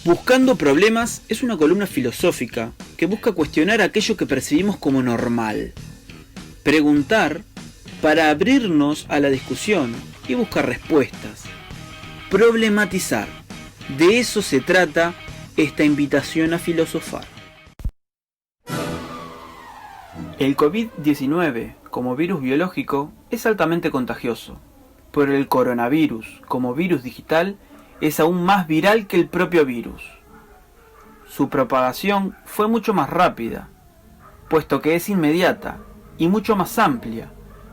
Buscando Problemas es una columna filosófica que busca cuestionar aquello que percibimos como normal. Preguntar para abrirnos a la discusión y buscar respuestas. Problematizar. De eso se trata esta invitación a filosofar. El COVID-19, como virus biológico, es altamente contagioso, pero el coronavirus, como virus digital, es aún más viral que el propio virus. Su propagación fue mucho más rápida, puesto que es inmediata y mucho más amplia,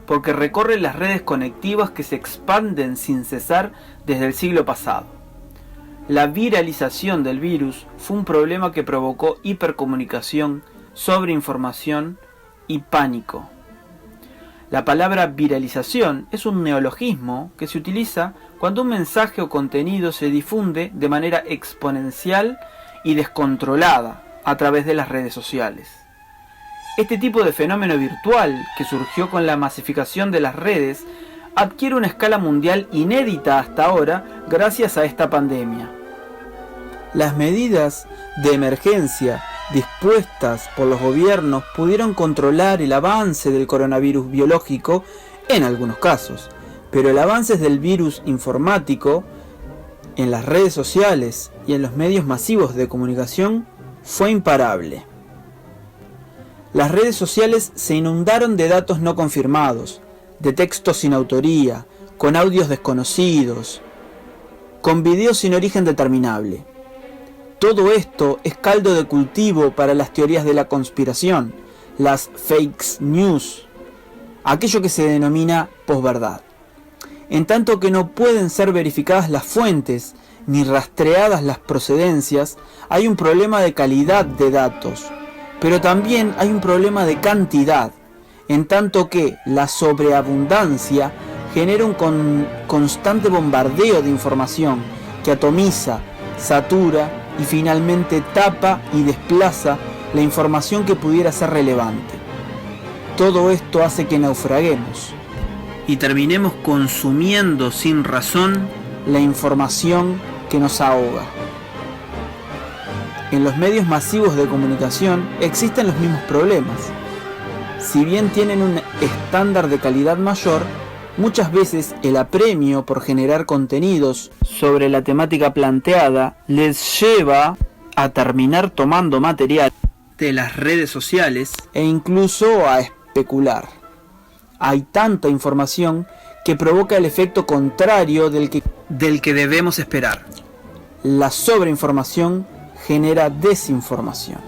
porque recorre las redes conectivas que se expanden sin cesar desde el siglo pasado. La viralización del virus fue un problema que provocó hipercomunicación, sobreinformación y pánico. La palabra viralización es un neologismo que se utiliza cuando un mensaje o contenido se difunde de manera exponencial y descontrolada a través de las redes sociales. Este tipo de fenómeno virtual, que surgió con la masificación de las redes, adquiere una escala mundial inédita hasta ahora gracias a esta pandemia. Las medidas de emergencia dispuestas por los gobiernos pudieron controlar el avance del coronavirus biológico en algunos casos, pero el avance del virus informático en las redes sociales y en los medios masivos de comunicación fue imparable. Las redes sociales se inundaron de datos no confirmados, de textos sin autoría, con audios desconocidos, con videos sin origen determinable. Todo esto es caldo de cultivo para las teorías de la conspiración, las fake news, aquello que se denomina posverdad. En tanto que no pueden ser verificadas las fuentes ni rastreadas las procedencias, hay un problema de calidad de datos, pero también hay un problema de cantidad, en tanto que la sobreabundancia genera un constante bombardeo de información que atomiza, satura y finalmente tapa y desplaza la información que pudiera ser relevante. Todo esto hace que naufraguemos y terminemos consumiendo sin razón la información que nos ahoga. En los medios masivos de comunicación existen los mismos problemas. Si bien tienen un estándar de calidad mayor, muchas veces el apremio por generar contenidos sobre la temática planteada les lleva a terminar tomando material de las redes sociales e incluso a especular. Hay tanta información que provoca el efecto contrario del que debemos esperar. La sobreinformación genera desinformación.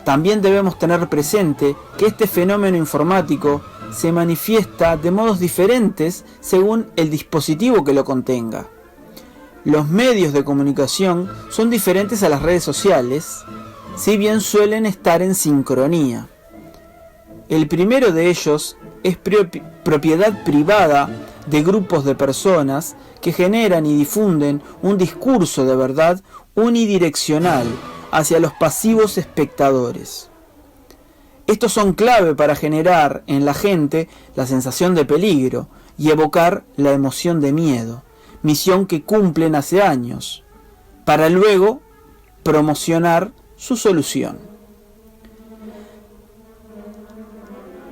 También debemos tener presente que este fenómeno informático se manifiesta de modos diferentes según el dispositivo que lo contenga. Los medios de comunicación son diferentes a las redes sociales, si bien suelen estar en sincronía. El primero de ellos es propiedad privada de grupos de personas que generan y difunden un discurso de verdad unidireccional hacia los pasivos espectadores. Estos son clave para generar en la gente la sensación de peligro y evocar la emoción de miedo, misión que cumplen hace años, para luego promocionar su solución.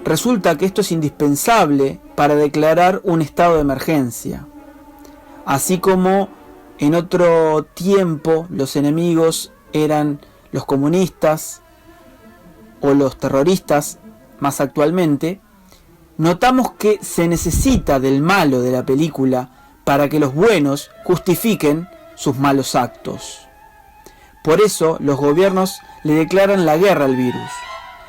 Resulta que esto es indispensable para declarar un estado de emergencia. Así como en otro tiempo los enemigos eran los comunistas o los terroristas, más actualmente, notamos que se necesita del malo de la película para que los buenos justifiquen sus malos actos. Por eso los gobiernos le declaran la guerra al virus.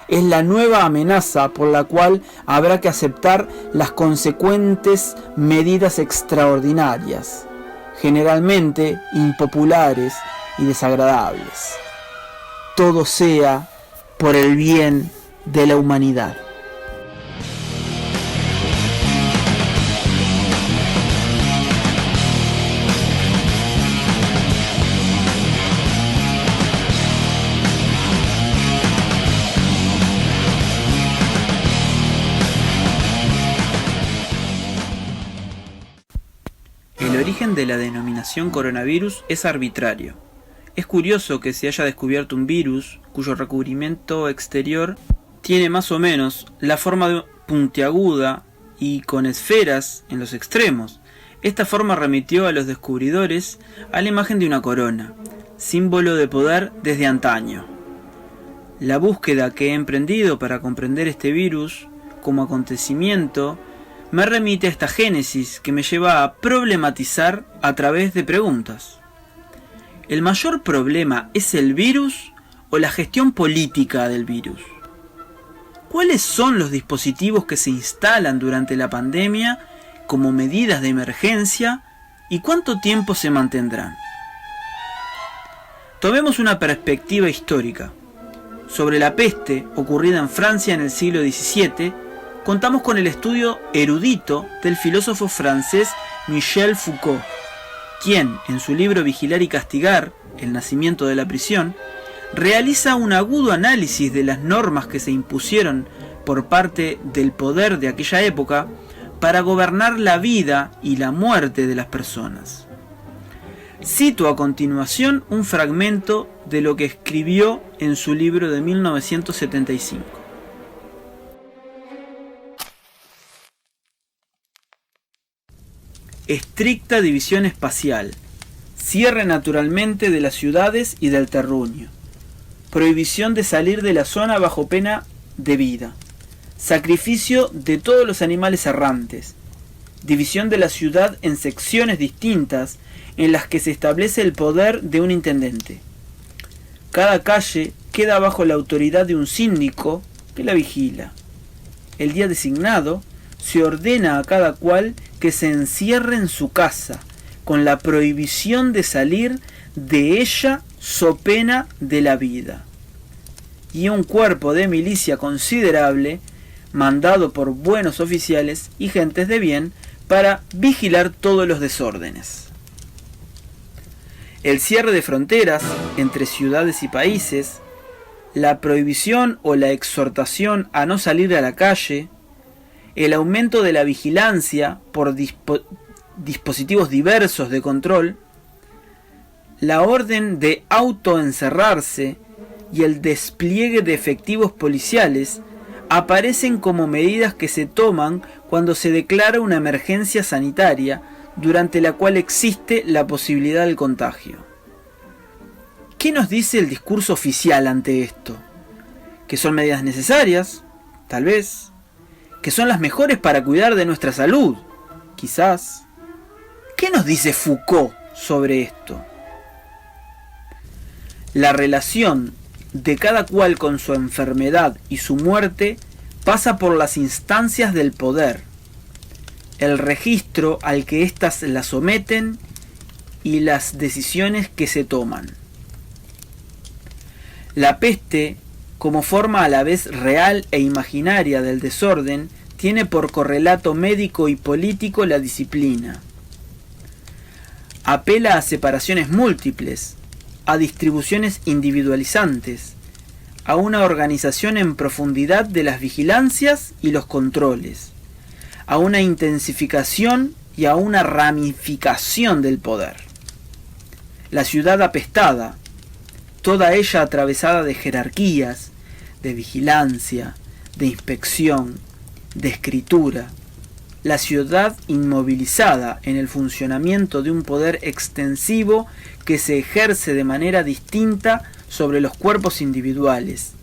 Es la nueva amenaza por la cual habrá que aceptar las consecuentes medidas extraordinarias, generalmente impopulares y desagradables. Todo sea por el bien de la humanidad. El origen de la denominación coronavirus es arbitrario. Es curioso que se haya descubierto un virus cuyo recubrimiento exterior tiene más o menos la forma puntiaguda y con esferas en los extremos. Esta forma remitió a los descubridores a la imagen de una corona, símbolo de poder desde antaño. La búsqueda que he emprendido para comprender este virus como acontecimiento me remite a esta génesis que me lleva a problematizar a través de preguntas. ¿El mayor problema es el virus o la gestión política del virus? ¿Cuáles son los dispositivos que se instalan durante la pandemia como medidas de emergencia y cuánto tiempo se mantendrán? Tomemos una perspectiva histórica. Sobre la peste ocurrida en Francia en el siglo XVII, contamos con el estudio erudito del filósofo francés Michel Foucault, quien, en su libro Vigilar y Castigar, el nacimiento de la prisión, realiza un agudo análisis de las normas que se impusieron por parte del poder de aquella época para gobernar la vida y la muerte de las personas. Cito a continuación un fragmento de lo que escribió en su libro de 1975. Estricta división espacial, cierre naturalmente de las ciudades y del terruño, prohibición de salir de la zona bajo pena de vida, sacrificio de todos los animales errantes, división de la ciudad en secciones distintas en las que se establece el poder de un intendente. Cada calle queda bajo la autoridad de un síndico que la vigila. El día designado se ordena a cada cual que se encierre en su casa, con la prohibición de salir de ella so pena de la vida. Y un cuerpo de milicia considerable, mandado por buenos oficiales y gentes de bien, para vigilar todos los desórdenes. El cierre de fronteras entre ciudades y países, la prohibición o la exhortación a no salir a la calle, el aumento de la vigilancia por dispositivos diversos de control, la orden de autoencerrarse y el despliegue de efectivos policiales aparecen como medidas que se toman cuando se declara una emergencia sanitaria durante la cual existe la posibilidad del contagio. ¿Qué nos dice el discurso oficial ante esto? ¿Que son medidas necesarias? Tal vez. ¿Que son las mejores para cuidar de nuestra salud? Quizás. ¿Qué nos dice Foucault sobre esto? La relación de cada cual con su enfermedad y su muerte pasa por las instancias del poder, el registro al que éstas la someten y las decisiones que se toman. La peste, como forma a la vez real e imaginaria del desorden, tiene por correlato médico y político la disciplina. Apela a separaciones múltiples, a distribuciones individualizantes, a una organización en profundidad de las vigilancias y los controles, a una intensificación y a una ramificación del poder. La ciudad apestada, toda ella atravesada de jerarquías, de vigilancia, de inspección, de escritura, la ciudad inmovilizada en el funcionamiento de un poder extensivo que se ejerce de manera distinta sobre los cuerpos individuales.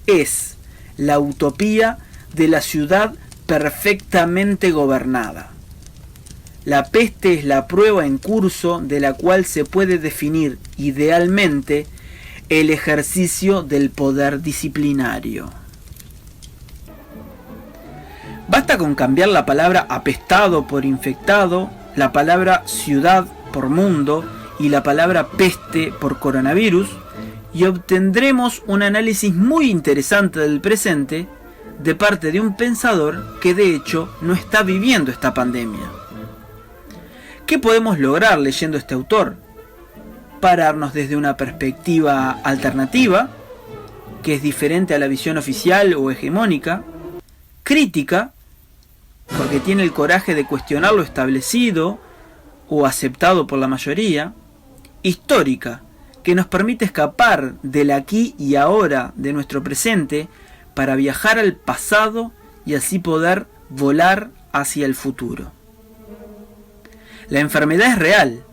Es la utopía de la ciudad perfectamente gobernada. La peste es la prueba en curso de la cual se puede definir idealmente el ejercicio del poder disciplinario. Basta con cambiar la palabra apestado por infectado, la palabra ciudad por mundo y la palabra peste por coronavirus y obtendremos un análisis muy interesante del presente de parte de un pensador que de hecho no está viviendo esta pandemia. ¿Qué podemos lograr leyendo este autor? Pararnos desde una perspectiva alternativa, que es diferente a la visión oficial o hegemónica, crítica, porque tiene el coraje de cuestionar lo establecido o aceptado por la mayoría, histórica, que nos permite escapar del aquí y ahora de nuestro presente para viajar al pasado y así poder volar hacia el futuro. La enfermedad es real,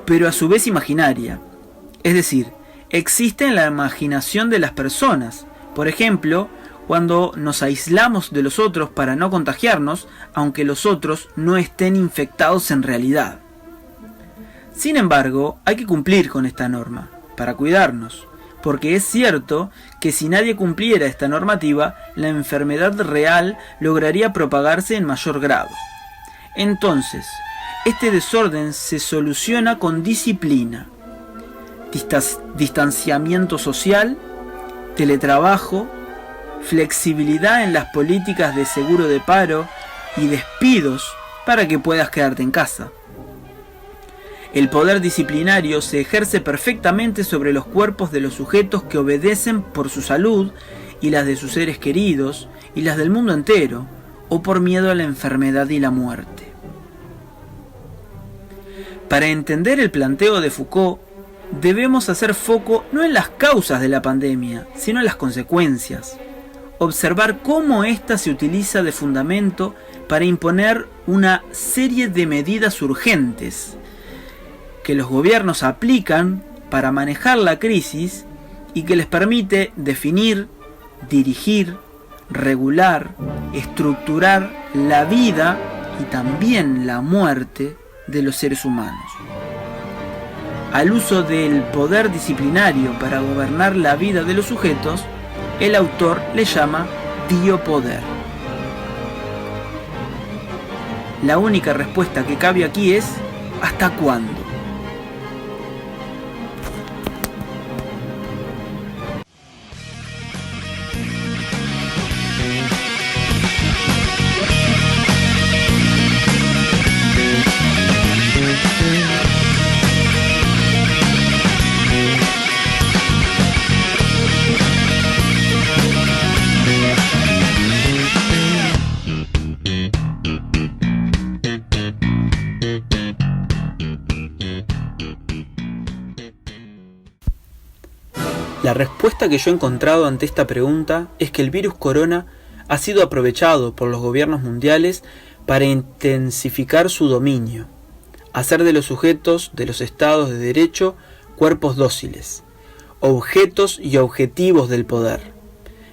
pero a su vez imaginaria, es decir, existe en la imaginación de las personas. Por ejemplo, cuando nos aislamos de los otros para no contagiarnos, aunque los otros no estén infectados en realidad. Sin embargo, hay que cumplir con esta norma, para cuidarnos, porque es cierto que si nadie cumpliera esta normativa, la enfermedad real lograría propagarse en mayor grado. Entonces, este desorden se soluciona con disciplina, distanciamiento social, teletrabajo, flexibilidad en las políticas de seguro de paro y despidos para que puedas quedarte en casa. El poder disciplinario se ejerce perfectamente sobre los cuerpos de los sujetos que obedecen por su salud y las de sus seres queridos y las del mundo entero, o por miedo a la enfermedad y la muerte. Para entender el planteo de Foucault, debemos hacer foco no en las causas de la pandemia, sino en las consecuencias. Observar cómo ésta se utiliza de fundamento para imponer una serie de medidas urgentes que los gobiernos aplican para manejar la crisis y que les permite definir, dirigir, regular, estructurar la vida y también la muerte de los seres humanos. Al uso del poder disciplinario para gobernar la vida de los sujetos, el autor le llama biopoder. La única respuesta que cabe aquí es ¿hasta cuándo? La respuesta que yo he encontrado ante esta pregunta es que el virus corona ha sido aprovechado por los gobiernos mundiales para intensificar su dominio, hacer de los sujetos de los estados de derecho cuerpos dóciles, objetos y objetivos del poder,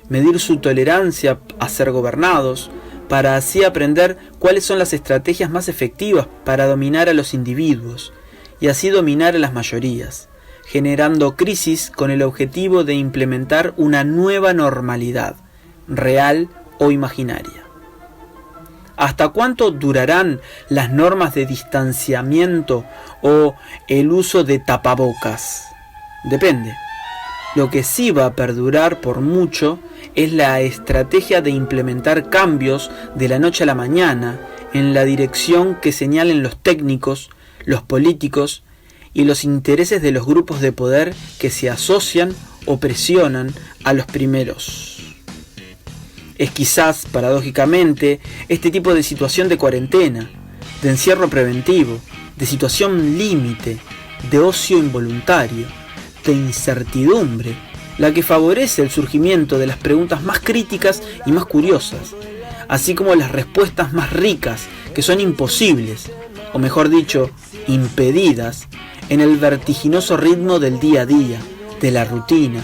medir su tolerancia a ser gobernados, para así aprender cuáles son las estrategias más efectivas para dominar a los individuos y así dominar a las mayorías, generando crisis con el objetivo de implementar una nueva normalidad, real o imaginaria. ¿Hasta cuánto durarán las normas de distanciamiento o el uso de tapabocas? Depende. Lo que sí va a perdurar por mucho es la estrategia de implementar cambios de la noche a la mañana en la dirección que señalen los técnicos, los políticos y los intereses de los grupos de poder que se asocian o presionan a los primeros. Es quizás, paradójicamente, este tipo de situación de cuarentena, de encierro preventivo, de situación límite, de ocio involuntario, de incertidumbre, la que favorece el surgimiento de las preguntas más críticas y más curiosas, así como las respuestas más ricas que son imposibles, o mejor dicho, impedidas, en el vertiginoso ritmo del día a día, de la rutina,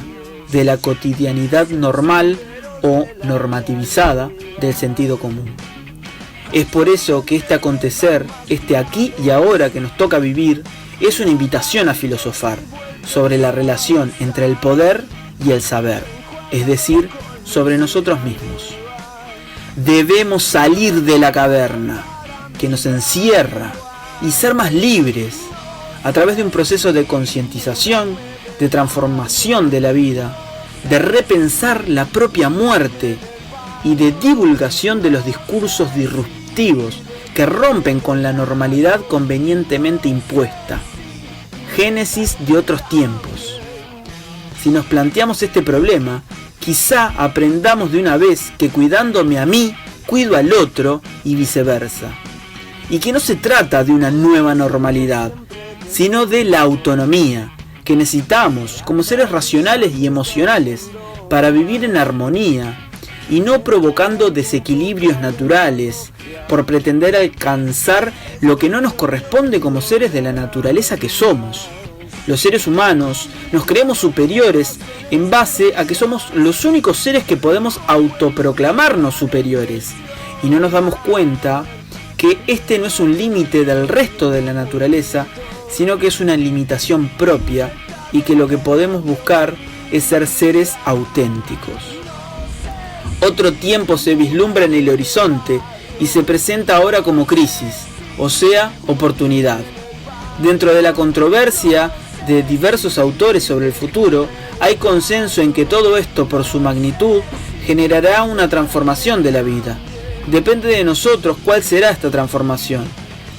de la cotidianidad normal o normativizada del sentido común. Es por eso que este acontecer, este aquí y ahora que nos toca vivir, es una invitación a filosofar sobre la relación entre el poder y el saber, es decir, sobre nosotros mismos. Debemos salir de la caverna que nos encierra y ser más libres a través de un proceso de concientización, de transformación de la vida, de repensar la propia muerte y de divulgación de los discursos disruptivos que rompen con la normalidad convenientemente impuesta. Génesis de otros tiempos. Si nos planteamos este problema, quizá aprendamos de una vez que cuidándome a mí, cuido al otro y viceversa. y que no se trata de una nueva normalidad, sino de la autonomía que necesitamos como seres racionales y emocionales para vivir en armonía y no provocando desequilibrios naturales por pretender alcanzar lo que no nos corresponde como seres de la naturaleza que somos. Los seres humanos nos creemos superiores en base a que somos los únicos seres que podemos autoproclamarnos superiores y no nos damos cuenta que este no es un límite del resto de la naturaleza, sino que es una limitación propia y que lo que podemos buscar es ser seres auténticos. Otro tiempo se vislumbra en el horizonte y se presenta ahora como crisis, o sea, oportunidad. Dentro de la controversia de diversos autores sobre el futuro, hay consenso en que todo esto, por su magnitud, generará una transformación de la vida. Depende de nosotros cuál será esta transformación,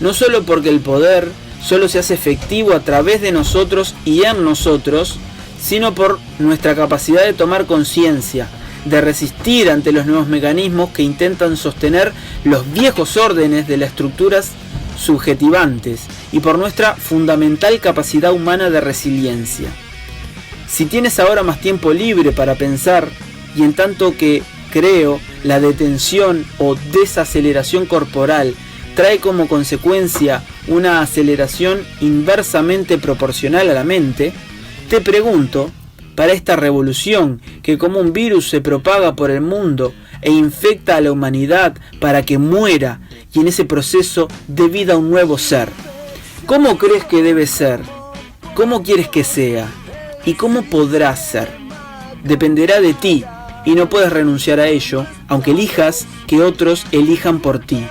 no solo porque el poder solo se hace efectivo a través de nosotros y en nosotros, sino por nuestra capacidad de tomar conciencia, de resistir ante los nuevos mecanismos que intentan sostener los viejos órdenes de las estructuras subjetivantes y por nuestra fundamental capacidad humana de resiliencia. Si tienes ahora más tiempo libre para pensar, y en tanto que, creo, la detención o desaceleración corporal trae como consecuencia una aceleración inversamente proporcional a la mente, te pregunto, para esta revolución que como un virus se propaga por el mundo e infecta a la humanidad para que muera y en ese proceso dé vida a un nuevo ser, ¿cómo crees que debe ser? ¿Cómo quieres que sea? ¿Y cómo podrá ser? Dependerá de ti y no puedes renunciar a ello, aunque elijas que otros elijan por ti.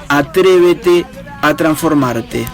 Atrévete a transformarte.